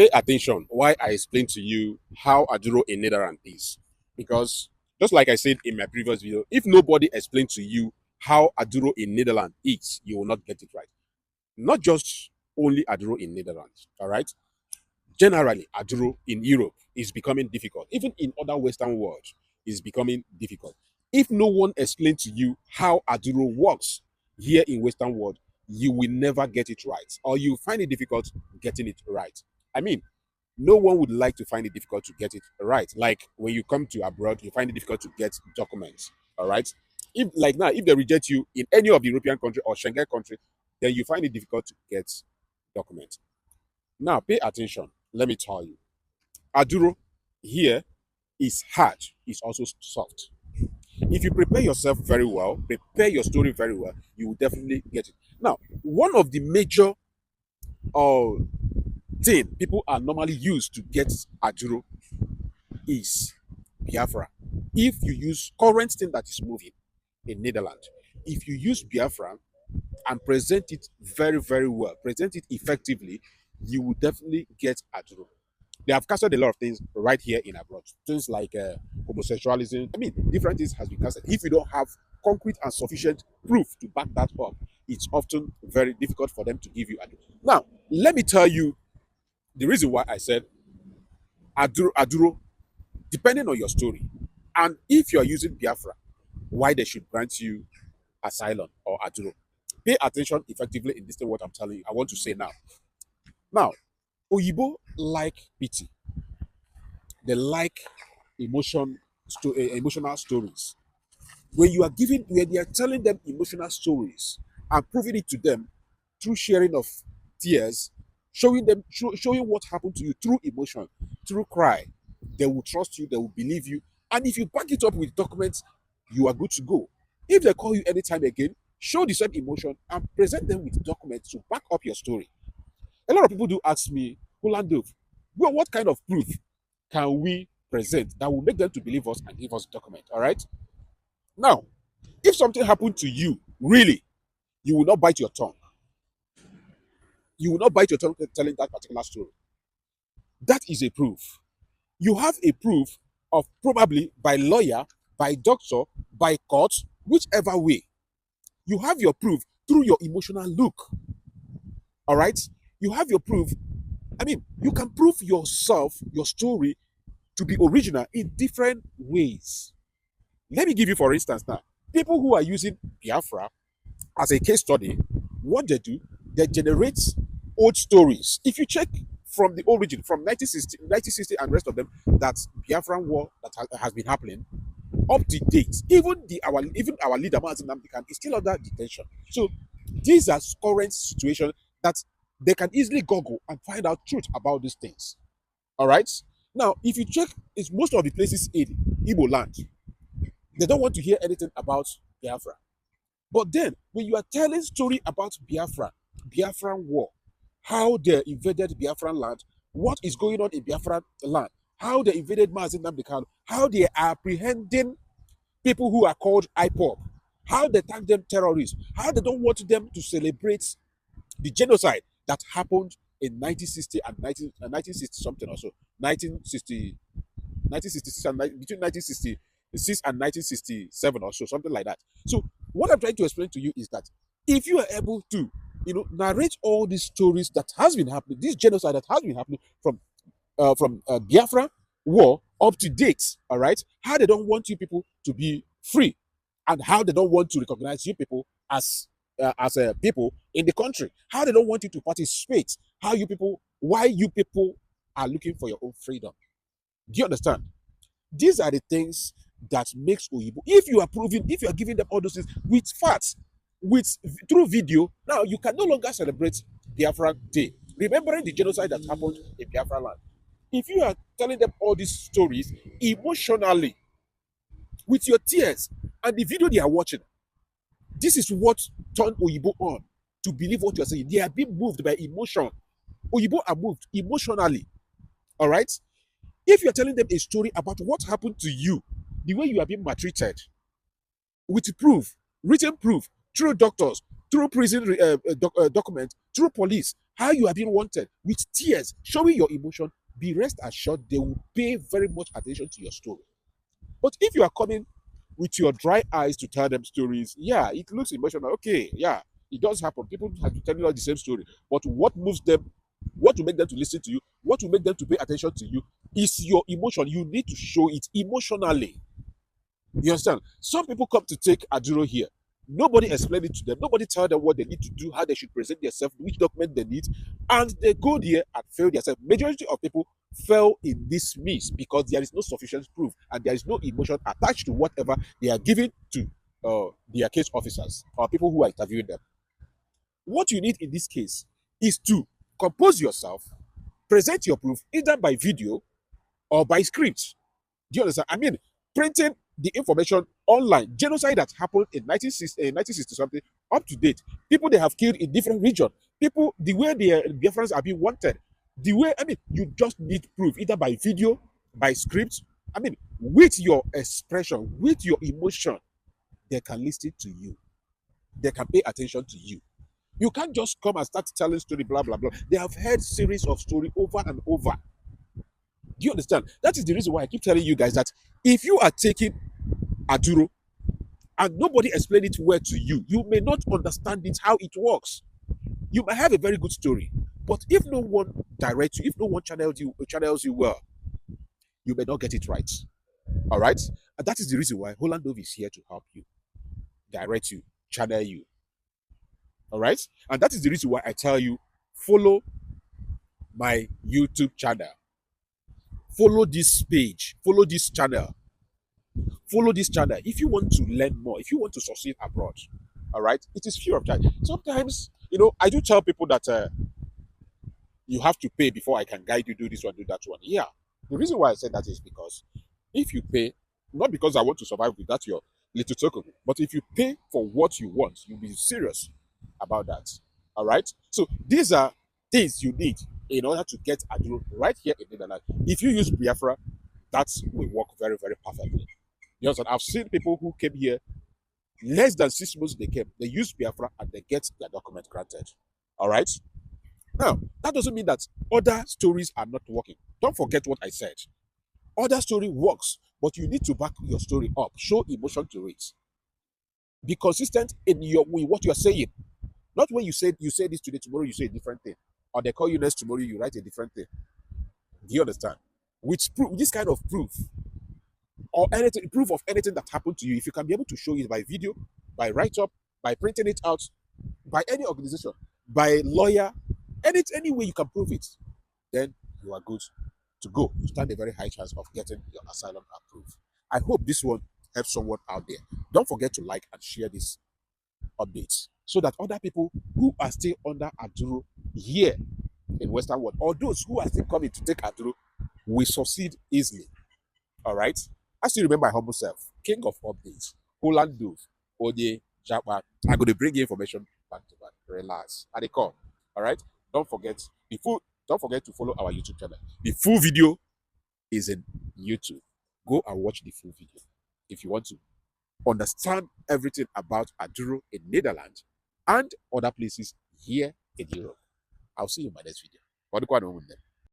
Pay attention why I explain to you how Aduro in Netherlands is. Because just like I said in my previous video, if nobody explained to you how Aduro in Netherlands is, you will not get it right. Not just only Aduro in Netherlands, all right? Generally, Aduro in Europe is becoming difficult. Even in other Western world, is becoming difficult. If no one explains to you how Aduro works here in Western world, you will never get it right, or you find it difficult getting it right. I mean, no one would like to find it difficult to get it right. Like when you come to abroad, you find it difficult to get documents. All right. If like now, if they reject you in any of the European country or Schengen country, then you find it difficult to get documents. Now, pay attention. Let me tell you, Aduro here is hard. It's also soft. If you prepare yourself very well, prepare your story very well, you will definitely get it. Now, one of the major uh, thing people are normally used to get Aduro is Biafra. If you use current thing that is moving in Netherlands, if you use Biafra and present it very, very well, present it effectively, you will definitely get Aduro. They have casted a lot of things right here in abroad. Things like homosexualism. I mean, different things has been casted. If you don't have concrete and sufficient proof to back that up, it's often very difficult for them to give you Aduro. Now, let me tell you the reason why I said Aduro, depending on your story, and if you are using Biafra, why they should grant you asylum or Aduro. Pay attention effectively in this thing, what I'm telling you. I want to say now. Now, Oyibo like pity. They like emotional stories. When they are telling them emotional stories and proving it to them through sharing of tears, showing what happened to you through emotion, through cry, they will trust you, they will believe you. And if you back it up with documents, you are good to go. If they call you anytime again, show the same emotion and present them with documents to back up your story. A lot of people do ask me, Orlando, well, what kind of proof can we present that will make them to believe us and give us document? All right. Now, if something happened to you, really, you will not bite your tongue. You will not bite your tongue telling that particular story. That is a proof. You have a proof of probably by lawyer, by doctor, by court, whichever way. You have your proof through your emotional look. All right? You have your proof. I mean, you can prove yourself, your story, to be original in different ways. Let me give you, for instance, now, people who are using Biafra as a case study, what they do, they generate old stories. If you check from the origin, from 1960 and rest of them, that Biafran war that has been happening, up to date, even our leader Martin Namdekan is still under detention. So these are current situations that they can easily Google and find out truth about these things. All right. Now, if you check, it's most of the places in Igbo land, they don't want to hear anything about Biafra. But then, when you are telling story about Biafran war, how they invaded Biafran land, what is going on in Biafran land, how they invaded Mazin Namdekan, how they are apprehending people who are called IPOP, how they tag them terrorists, how they don't want them to celebrate the genocide that happened in 1960 and 1960 something or so, 1960, 1966 and between 1966 and 1967 or so, something like that. So what I'm trying to explain to you is that if you are able to, narrate all these stories that has been happening, this genocide that has been happening from Biafra war up to date, all right, how they don't want you people to be free, and how they don't want to recognize you people as people in the country, how they don't want you to participate, why you people are looking for your own freedom. Do you understand? These are the things that makes Oyibo. If you are giving them all those things with facts, through video, now you can no longer celebrate Biafra Day, remembering the genocide that happened in Biafra land. If you are telling them all these stories emotionally, with your tears and the video they are watching, this is what turned Oyibo on to believe what you are saying. They are being moved by emotion. Oyibo are moved emotionally. All right? If you're telling them a story about what happened to you, the way you are being maltreated, with proof, written proof, through doctors, through prison document, through police, how you are being wanted, with tears, showing your emotion, be rest assured they will pay very much attention to your story. But if you are coming with your dry eyes to tell them stories, yeah, it looks emotional. Okay, yeah, it does happen. People have to tell you the same story. But what moves them, what will make them to listen to you, what will make them to pay attention to you is your emotion. You need to show it emotionally. You understand? Some people come to take Aduro here. Nobody explained it to them. Nobody tell them what they need to do, how they should present themselves, which document they need, and they go there and fail themselves. Majority of people fail in this miss because there is no sufficient proof and there is no emotion attached to whatever they are giving to their case officers or people who are interviewing them. What you need in this case is to compose yourself, present your proof either by video or by script. Do you understand? I mean, printing the information online, genocide that happened in 1960 something, up to date. People they have killed in different regions. People, the way their difference are being wanted. The way, I mean, you just need proof, either by video, by script. I mean, with your expression, with your emotion, they can listen to you. They can pay attention to you. You can't just come and start telling story, blah, blah, blah. They have heard series of story over and over. Do you understand? That is the reason why I keep telling you guys that if you are taking Aduro and nobody explain it well to you, you may not understand it how it works. You might have a very good story, but if no one directs you, if no one channels you well, you may not get it right. All right, and that is the reason why Holland Dove is here to help you, direct you, channel you. All right, and that is the reason why I tell you follow my YouTube channel, follow this page, follow this channel. Follow this channel if you want to learn more, if you want to succeed abroad. All right, it is free of charge. Sometimes, I do tell people that you have to pay before I can guide you, do this one, do that one. Yeah, the reason why I said that is because if you pay, not because I want to survive without your little token, but if you pay for what you want, you'll be serious about that. All right, so these are things you need in order to get Aduro right here in Netherlands. If you use Biafra, that will work very, very perfectly. You understand? I've seen people who came here less than 6 months they came. They use Biafra and they get their document granted. All right. Now, that doesn't mean that other stories are not working. Don't forget what I said. Other story works, but you need to back your story up. Show emotion to it. Be consistent in what you are saying. Not when you say this today, tomorrow you say a different thing. Or they call you next tomorrow, you write a different thing. Do you understand? With proof, this kind of proof, or anything, proof of anything that happened to you, if you can be able to show it by video, by write-up, by printing it out, by any organization, by lawyer, any way you can prove it, then you are good to go. You stand a very high chance of getting your asylum approved. I hope this one helps someone out there. Don't forget to like and share this update so that other people who are still under Aduro here in Western world, or those who are still coming to take Aduro, will succeed easily. All right. I still remember my humble self, king of updates, Holland Dove, Ode, Japa. I'm going to bring you information back to back. Relax. At the call. All right. Don't forget Don't forget to follow our YouTube channel. The full video is in YouTube. Go and watch the full video if you want to understand everything about Aduro in Netherlands and other places here in Europe. I'll see you in my next video.